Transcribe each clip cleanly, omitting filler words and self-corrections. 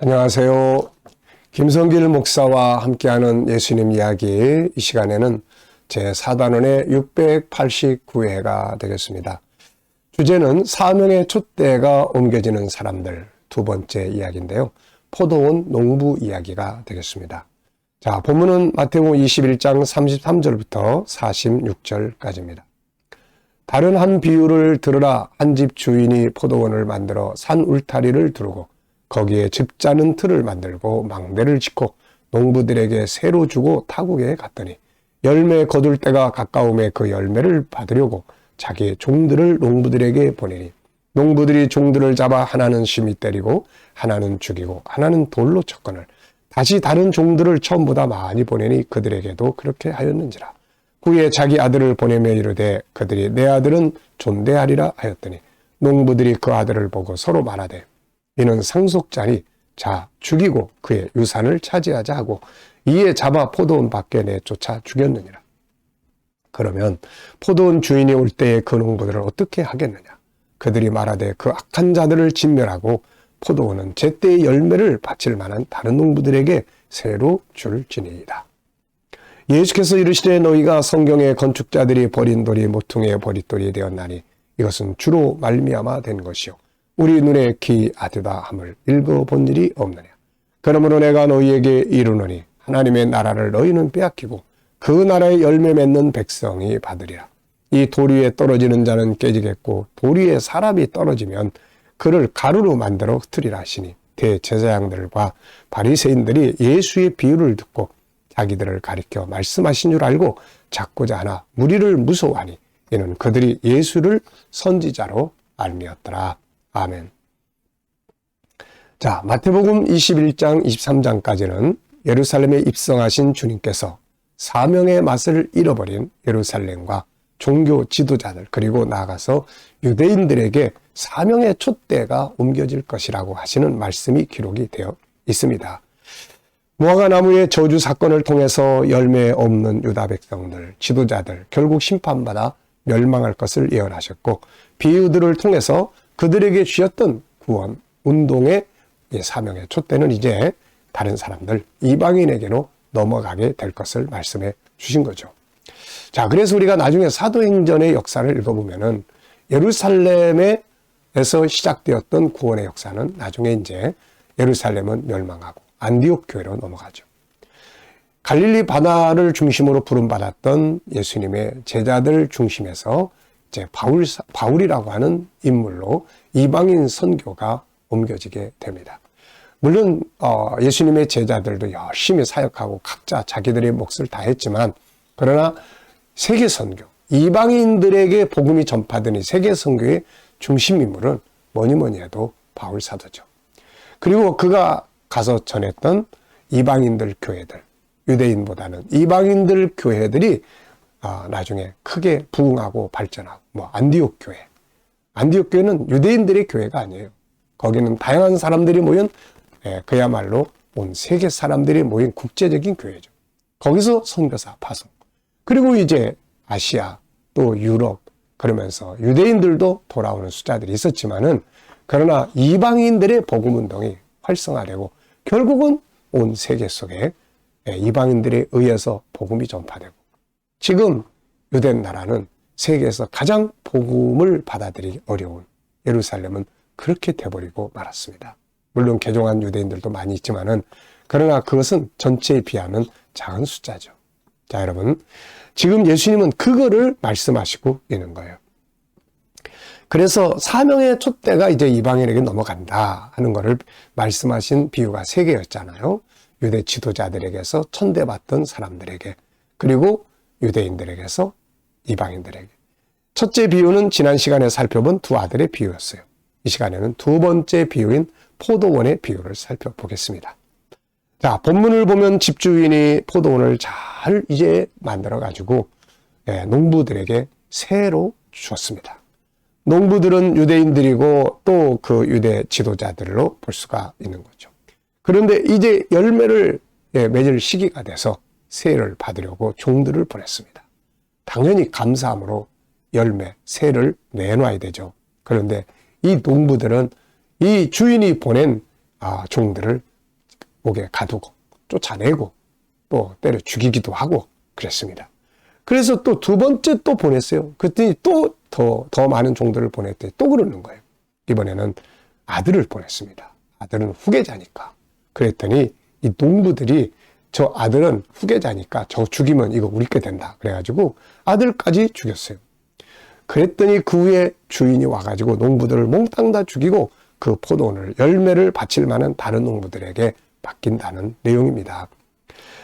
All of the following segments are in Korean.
안녕하세요. 김성길 목사와 함께하는 예수님 이야기, 이 시간에는 제4단원의 689회가 되겠습니다. 주제는 사명의 촛대가 옮겨지는 사람들, 두 번째 이야기인데요. 포도원 농부 이야기가 되겠습니다. 자, 본문은 마태복음 21장 33절부터 46절까지입니다. 다른 한 비유를 들으라. 한 집 주인이 포도원을 만들어 산 울타리를 두르고 거기에 집 짜는 틀을 만들고 망대를 짓고 농부들에게 새로 주고 타국에 갔더니 열매 거둘 때가 가까움에 그 열매를 받으려고 자기의 종들을 농부들에게 보내니 농부들이 종들을 잡아 하나는 심히 때리고 하나는 죽이고 하나는 돌로 쳤거늘 다시 다른 종들을 처음보다 많이 보내니 그들에게도 그렇게 하였는지라. 후에 자기 아들을 보내며 이르되 그들이 내 아들은 존대하리라 하였더니 농부들이 그 아들을 보고 서로 말하되 이는 상속자니 자 죽이고 그의 유산을 차지하자 하고 이에 잡아 포도원 밖에 내쫓아 죽였느니라. 그러면 포도원 주인이 올 때에 그 농부들을 어떻게 하겠느냐? 그들이 말하되 그 악한 자들을 진멸하고 포도원은 제때의 열매를 바칠 만한 다른 농부들에게 새로 줄지니이다. 예수께서 이르시되 너희가 성경의 건축자들이 버린 돌이 모퉁이의 버릿돌이 되었나니 이것은 주로 말미암아 된 것이요 우리 눈에 기아드다 함을 읽어본 일이 없느냐. 그러므로 내가 너희에게 이르노니 하나님의 나라를 너희는 빼앗기고 그 나라의 열매 맺는 백성이 받으리라. 이 돌 위에 떨어지는 자는 깨지겠고 돌 위에 사람이 떨어지면 그를 가루로 만들어 흩으리라 하시니 대제사장들과 바리새인들이 예수의 비유를 듣고 자기들을 가리켜 말씀하신 줄 알고 잡고자 하나 무리를 무서워하니 이는 그들이 예수를 선지자로 알미었더라. 아멘. 자, 마태복음 21장 23장까지는 예루살렘에 입성하신 주님께서 사명의 맛을 잃어버린 예루살렘과 종교 지도자들 그리고 나아가서 유대인들에게 사명의 촛대가 옮겨질 것이라고 하시는 말씀이 기록이 되어 있습니다. 무화과 나무의 저주 사건을 통해서 열매 없는 유다 백성들, 지도자들 결국 심판받아 멸망할 것을 예언하셨고 비유들을 통해서 그들에게 주셨던 구원, 운동의 사명의 촛대는 이제 다른 사람들, 이방인에게로 넘어가게 될 것을 말씀해 주신 거죠. 자, 그래서 우리가 나중에 사도행전의 역사를 읽어보면은 예루살렘에서 시작되었던 구원의 역사는 나중에 이제 예루살렘은 멸망하고 안디옥 교회로 넘어가죠. 갈릴리 바다를 중심으로 부름받았던 예수님의 제자들 중심에서 이제 바울이라고 하는 인물로 이방인 선교가 옮겨지게 됩니다. 물론 예수님의 제자들도 열심히 사역하고 각자 자기들의 몫을 다했지만 그러나 세계 선교, 이방인들에게 복음이 전파되는 세계 선교의 중심 인물은 뭐니 해도 바울 사도죠. 그리고 그가 가서 전했던 이방인들 교회들, 유대인보다는 이방인들 교회들이 나중에 크게 부흥하고 발전하고 안디옥 교회. 안디옥 교회는 유대인들의 교회가 아니에요. 거기는 다양한 사람들이 모인 그야말로 온 세계 사람들이 모인 국제적인 교회죠. 거기서 선교사 파송. 그리고 이제 아시아 또 유럽 그러면서 유대인들도 돌아오는 숫자들이 있었지만은 그러나 이방인들의 복음 운동이 활성화되고 결국은 온 세계 속에 이방인들에 의해서 복음이 전파되고 지금 유대 나라는 세계에서 가장 복음을 받아들이기 어려운 예루살렘은 그렇게 돼버리고 말았습니다. 물론 개종한 유대인들도 많이 있지만은 그러나 그것은 전체에 비하면 작은 숫자죠. 자, 여러분, 지금 예수님은 그거를 말씀하시고 있는 거예요. 그래서 사명의 촛대가 이제 이방인에게 넘어간다 하는 것을 말씀하신 비유가 3개였잖아요. 유대 지도자들에게서 천대받던 사람들에게 그리고 유대인들에게서 이방인들에게. 첫째 비유는 지난 시간에 살펴본 두 아들의 비유였어요. 이 시간에는 두 번째 비유인 포도원의 비유를 살펴보겠습니다. 자, 본문을 보면 집주인이 포도원을 잘 이제 만들어가지고 농부들에게 새로 주었습니다. 농부들은 유대인들이고 또 그 유대 지도자들로 볼 수가 있는 거죠. 그런데 이제 열매를 맺을 시기가 돼서 세를 받으려고 종들을 보냈습니다. 당연히 감사함으로 열매, 세를 내놔야 되죠. 그런데 이 농부들은 이 주인이 보낸 종들을 옥에 가두고 쫓아내고 또 때려 죽이기도 하고 그랬습니다. 그래서 또 두 번째 또 보냈어요. 그랬더니 또 더 많은 종들을 보냈더니 또 그러는 거예요. 이번에는 아들을 보냈습니다. 아들은 후계자니까. 그랬더니 이 농부들이 저 아들은 후계자니까 저 죽이면 이거 우리 게 된다. 그래가지고 아들까지 죽였어요. 그랬더니 그 후에 주인이 와가지고 농부들을 몽땅 다 죽이고 그 포도원을 열매를 바칠 만한 다른 농부들에게 맡긴다는 내용입니다.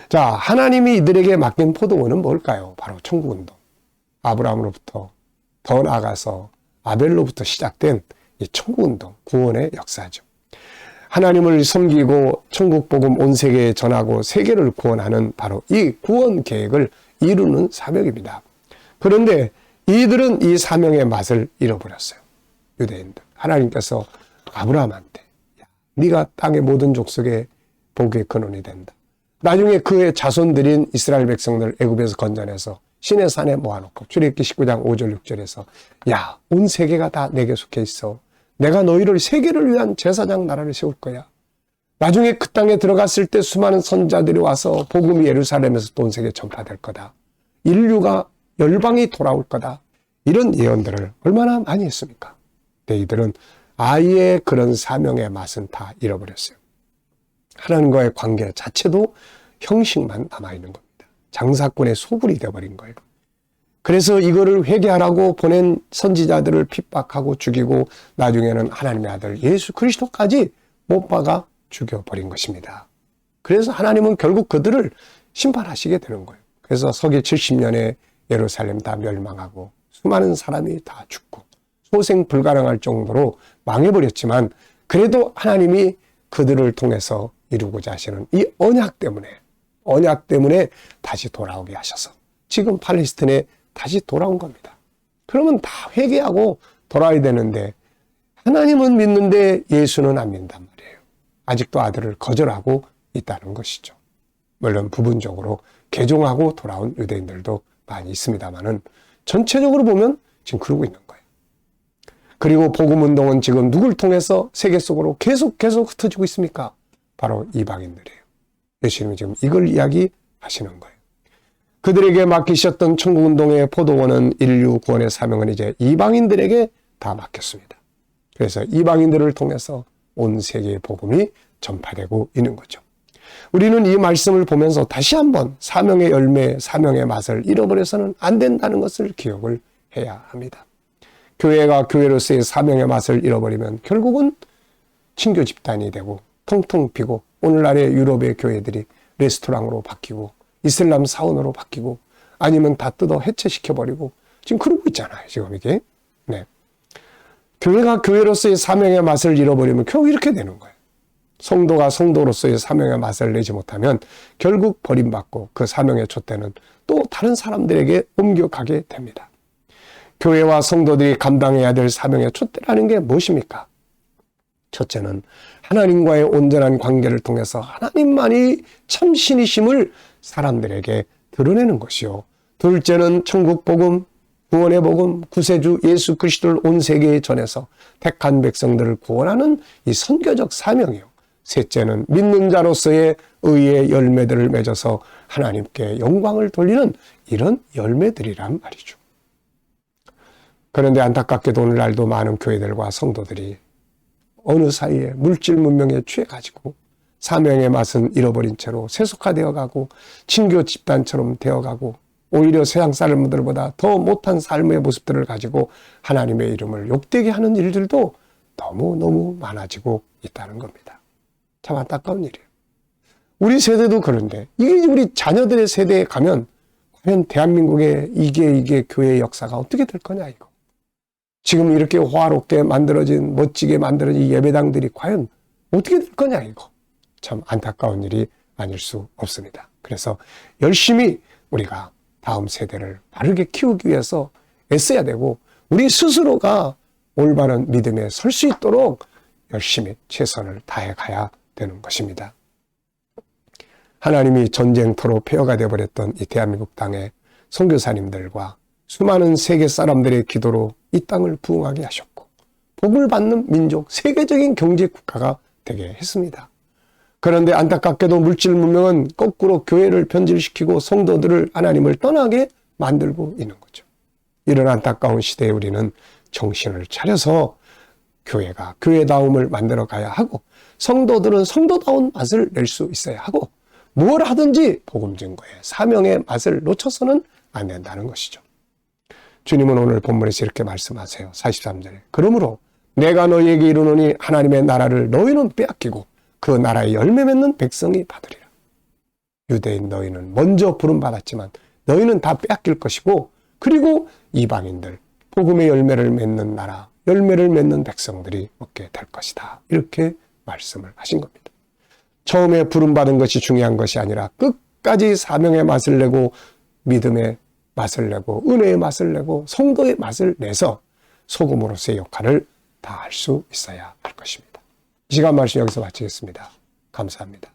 자, 하나님이 이들에게 맡긴 포도원은 뭘까요? 바로 천국운동. 아브라함으로부터 더 나아가서 아벨로부터 시작된 이 천국운동, 구원의 역사죠. 하나님을 섬기고 천국 복음 온 세계에 전하고 세계를 구원하는 바로 이 구원 계획을 이루는 사명입니다. 그런데 이들은 이 사명의 맛을 잃어버렸어요. 유대인들. 하나님께서 아브라함한테 야, 네가 땅의 모든 족속의 복의 근원이 된다. 나중에 그의 자손들인 이스라엘 백성들을 애굽에서 건져내서 시내 산에 모아놓고 출애굽기 19장 5절 6절에서 야, 온 세계가 다 내게 속해 있어. 내가 너희를 세계를 위한 제사장 나라를 세울 거야. 나중에 그 땅에 들어갔을 때 수많은 선자들이 와서 복음이 예루살렘에서 또 온 세계에 전파될 거다. 인류가 열방이 돌아올 거다. 이런 예언들을 얼마나 많이 했습니까? 근데 이들은 아예 그런 사명의 맛은 다 잃어버렸어요. 하나님과의 관계 자체도 형식만 남아있는 겁니다. 장사꾼의 소굴이 되어버린 거예요. 그래서 이거를 회개하라고 보낸 선지자들을 핍박하고 죽이고 나중에는 하나님의 아들 예수 그리스도까지 못 박아 죽여버린 것입니다. 그래서 하나님은 결국 그들을 심판하시게 되는 거예요. 그래서 서기 70년에 예루살렘 다 멸망하고 수많은 사람이 다 죽고 소생 불가능할 정도로 망해버렸지만 그래도 하나님이 그들을 통해서 이루고자 하시는 이 언약 때문에 다시 돌아오게 하셔서 지금 팔레스틴에 다시 돌아온 겁니다. 그러면 다 회개하고 돌아와야 되는데 하나님은 믿는데 예수는 안 믿는단 말이에요. 아직도 아들을 거절하고 있다는 것이죠. 물론 부분적으로 개종하고 돌아온 유대인들도 많이 있습니다만은 전체적으로 보면 지금 그러고 있는 거예요. 그리고 복음운동은 지금 누굴 통해서 세계 속으로 계속 흩어지고 있습니까? 바로 이방인들이에요. 예수님이 지금 이걸 이야기하시는 거예요. 그들에게 맡기셨던 천국운동의 포도원은 인류 구원의 사명은 이제 이방인들에게 다 맡겼습니다. 그래서 이방인들을 통해서 온 세계의 복음이 전파되고 있는 거죠. 우리는 이 말씀을 보면서 다시 한번 사명의 열매, 사명의 맛을 잃어버려서는 안 된다는 것을 기억을 해야 합니다. 교회가 교회로서의 사명의 맛을 잃어버리면 결국은 친교 집단이 되고 통통 비고 오늘날의 유럽의 교회들이 레스토랑으로 바뀌고 이슬람 사원으로 바뀌고 아니면 다 뜯어 해체시켜버리고 지금 그러고 있잖아요. 지금 이게. 네. 교회가 교회로서의 사명의 맛을 잃어버리면 결국 이렇게 되는 거예요. 성도가 성도로서의 사명의 맛을 내지 못하면 결국 버림받고 그 사명의 촛대는 또 다른 사람들에게 옮겨가게 됩니다. 교회와 성도들이 감당해야 될 사명의 촛대라는 게 무엇입니까? 첫째는 하나님과의 온전한 관계를 통해서 하나님만이 참 신이심을 사람들에게 드러내는 것이요. 둘째는 천국 복음, 구원의 복음, 구세주 예수 그리스도를 온 세계에 전해서 택한 백성들을 구원하는 이 선교적 사명이요. 셋째는 믿는 자로서의 의의 열매들을 맺어서 하나님께 영광을 돌리는 이런 열매들이란 말이죠. 그런데 안타깝게도 오늘날도 많은 교회들과 성도들이 어느 사이에 물질 문명에 취해가지고 사명의 맛은 잃어버린 채로 세속화되어 가고 친교 집단처럼 되어가고 오히려 세상 사람들보다 더 못한 삶의 모습들을 가지고 하나님의 이름을 욕되게 하는 일들도 너무너무 많아지고 있다는 겁니다. 참 안타까운 일이에요. 우리 세대도 그런데 이게 우리 자녀들의 세대에 가면 과연 대한민국의 이게 교회의 역사가 어떻게 될 거냐 이거. 지금 이렇게 호화롭게 만들어진 멋지게 만들어진 예배당들이 과연 어떻게 될 거냐 이거. 참 안타까운 일이 아닐 수 없습니다. 그래서 열심히 우리가 다음 세대를 바르게 키우기 위해서 애써야 되고 우리 스스로가 올바른 믿음에 설 수 있도록 열심히 최선을 다해 가야 되는 것입니다. 하나님이 전쟁터로 폐허가 되어버렸던 이 대한민국 땅의 선교사님들과 수많은 세계 사람들의 기도로 이 땅을 부흥하게 하셨고 복을 받는 민족, 세계적인 경제 국가가 되게 했습니다. 그런데 안타깝게도 물질 문명은 거꾸로 교회를 변질시키고 성도들을 하나님을 떠나게 만들고 있는 거죠. 이런 안타까운 시대에 우리는 정신을 차려서 교회가 교회다움을 만들어 가야 하고, 성도들은 성도다운 맛을 낼 수 있어야 하고, 무엇을 하든지 복음 증거의 사명의 맛을 놓쳐서는 안 된다는 것이죠. 주님은 오늘 본문에서 이렇게 말씀하세요. 43절에 그러므로 내가 너희에게 이르노니 하나님의 나라를 너희는 빼앗기고 그 나라의 열매 맺는 백성이 받으리라. 유대인 너희는 먼저 부름받았지만 너희는 다 빼앗길 것이고, 그리고 이방인들 복음의 열매를 맺는 나라, 열매를 맺는 백성들이 얻게 될 것이다. 이렇게 말씀을 하신 겁니다. 처음에 부름받은 것이 중요한 것이 아니라 끝까지 사명의 맛을 내고 믿음의 맛을 내고 은혜의 맛을 내고 성도의 맛을 내서 소금으로서의 역할을 다 할 수 있어야 할 것입니다. 이 시간 말씀 여기서 마치겠습니다. 감사합니다.